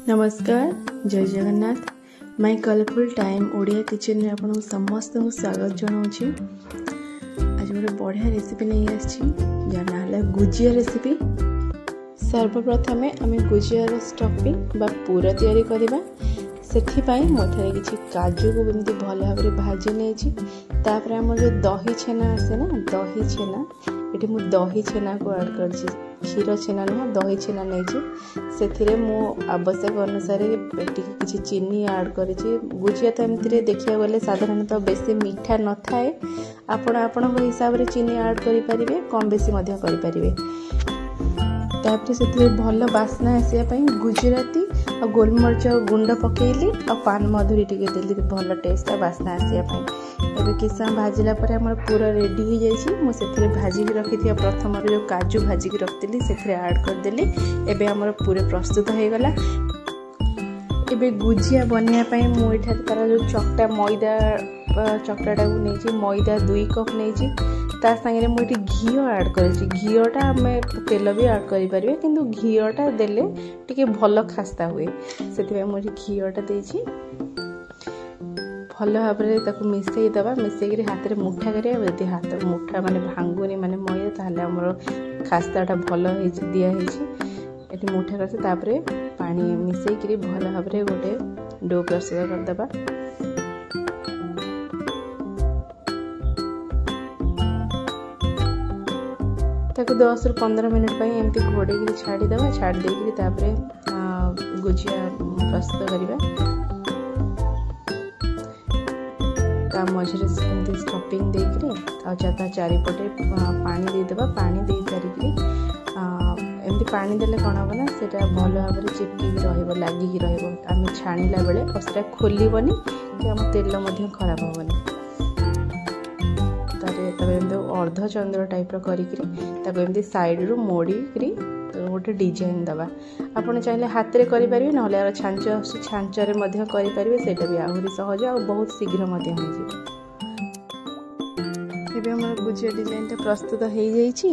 नमस्कार जय Jagannath my colourful time Odia kitchen में आपन समस्त स्वागत जनाऊँगी। आज गोटे बढ़िया रेसिपी नहीं आना गुजिया रेसिपी। सर्वप्रथमे आम गुजियार स्टफिंग बा पूरा तैयारी करवा। सेथिपाई मोठारे किछि काजू को एमती भल भाव में भाजी नहीं। तापर आम जो दही छेना आसे ना दही छेना ये मुझे दही छेना को ऐड कर क्षीर छेना नुह दही छेना नहीं से मो आवश्यक अनुसार किसी चीनी ऐड कर। गुजिया तो एमती देखा गले साधारणतः बेसी मीठा न थाए आपण हिसाब से चीनी ऐड करें कम बेसी करें। तापर से भल बास्ना आसापी गुजराती और गोलमरीच गुंड पकेली और पान मधुरी टी देली भल टेस्ट बास्ना आसापी। एबे किस समय भाजिला पर हमर पूरा रेडी हो जाइए। मुझे भाजिक रखी थी प्रथम जो काजू भाजिक रखी से ऐड करदेली। एबे हमर पूरे प्रस्तुत हो गला। एबे गुजिया बनवाई मुझे तार जो चकटा मैदा चकटाटा को नहीं मैदा 2 कप नहीं ता संगे मुझे घी ऐड कर। घीटा आम तेल भी ऐड करें किंतु घीटा देले टिके भल खास्ता हुए से मुझे घीटा देछि भल भाव में मिसई दबा। मिसई हाथ में मुठा करें हाथ मुठा माने भांगुनी माने मैदा ताहले हमर खास्ताटा भल दिखाई मुठा करते पानी मिसई भल भाव में गोटे डो प्रस्तुत करदबा। ताको 10 ରୁ 15 मिनट एमती घोड़े छाड़ीदे छाड़ देकर गुजिया प्रस्तुत करवा। मझे स्टफिंग देकर चारिपटे पानी देदेबा। पानी दे सारिकी एमती पानी देले कौन हम ना से भल भाव में चिपक लगिक रम छाणीला बेले और से खोलबनी कि आम तेल खराब हेनी। अर्ध चंद्र टाइप करके साइड रू मोड़ी गोटे डिजाइन दबा। आपड़ चाहिए हाथ में करें ना छांच छांचरे करें सेटा भी आहरी सहज और बहुत शीघ्र हो। गुजिया डिजाइन प्रस्तुत हो जाइए।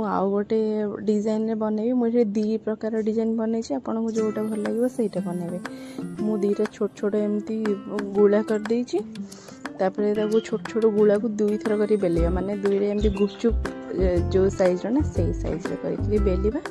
आउ गोटे डिजाइन बनैबी मुझे 2 प्रकार डिजाइन बनई आपको जोटा भल लगे सहीटा बनइबे। मु 2टा छोट छोट एमती गुला कर देछि। तापर छोट छोट गुला को 2 थर कर बेलिया माने 2 रे एमती गुपचुप जो साइज ना से साइज रे करके बेलिबा।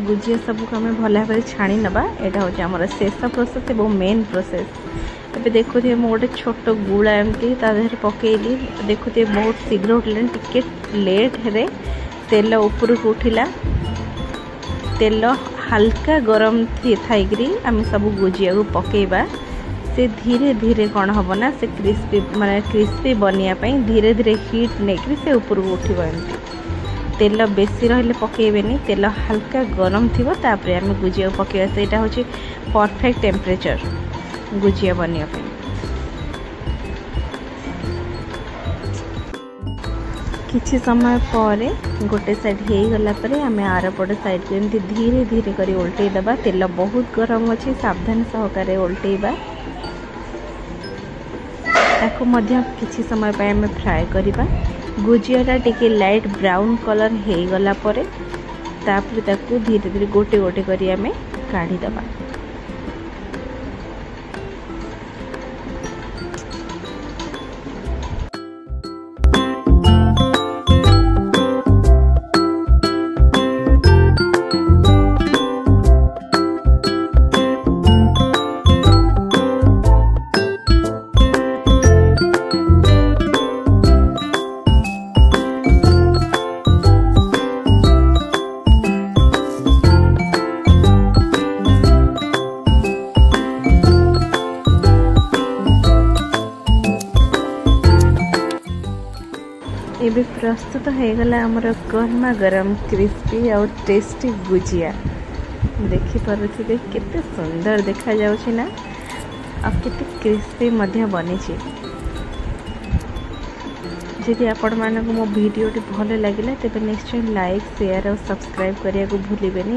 गुजिया सबको आम भल भाव छाणी नवा। यहाँ हूँ आम शेष प्रोसेस और मेन प्रोसेस। ए देखुए मुझे गोटे छोट गुला एमती देहर पकईली देखुए बहुत शीघ्र उठिले टिके लेट है तेल ऊपर को उठिला। तेल हल्का गरम थी आम सब गुजिया को पकेबा। से धीरे धीरे कौन हम ना से क्रिस्पी माने क्रिस्पी बनवाई धीरे धीरे हिट नहीं से ऊपर को उठो। एमती तेल बेसी रहिले पकेबेनी तेल हल्का गरम थी तापर आम गुजिया पकेबा। से यहाँ हूँ परफेक्ट टेम्परेचर गुजिया बनवाई। किछि समय पर गोटे साइड हो गला आम आरपट साइड को एमती धीरे धीरे कर उल्टे दबा। तेल बहुत गरम अच्छी सावधान सहकार उल्टेबा। ताको किछि समय पर आम फ्राए करबा। गुजियाटा टिके लाइट ब्राउन कलर हो गला परे तापर ताकू धीरे धीरे गोटे गोटे करी आमे काढ़ी दबा। ଏବେ ପ୍ରସ୍ତୁତ ହେଇଗଲା ଆମର ଗରମା ଗରମ କ୍ରିସ୍ପି ଆଉ ଟେଷ୍ଟି ଗୁଜିଆ। ଦେଖିପାରୁଥିବେ କେତେ ସୁନ୍ଦର ଦେଖାଯାଉଛି ନା, ଆଉ କେତେ କ୍ରିସ୍ପି ମଧ୍ୟ ବନିଛି। ଯଦି ଆପଣମାନଙ୍କୁ ମୋ ଭିଡ଼ିଓଟି ଭଲ ଲାଗିଲା ତେବେ ନିଶ୍ଚୟ ଲାଇକ୍, ସେୟାର ଆଉ ସବସ୍କ୍ରାଇବ୍ କରିବାକୁ ଭୁଲିବେନି।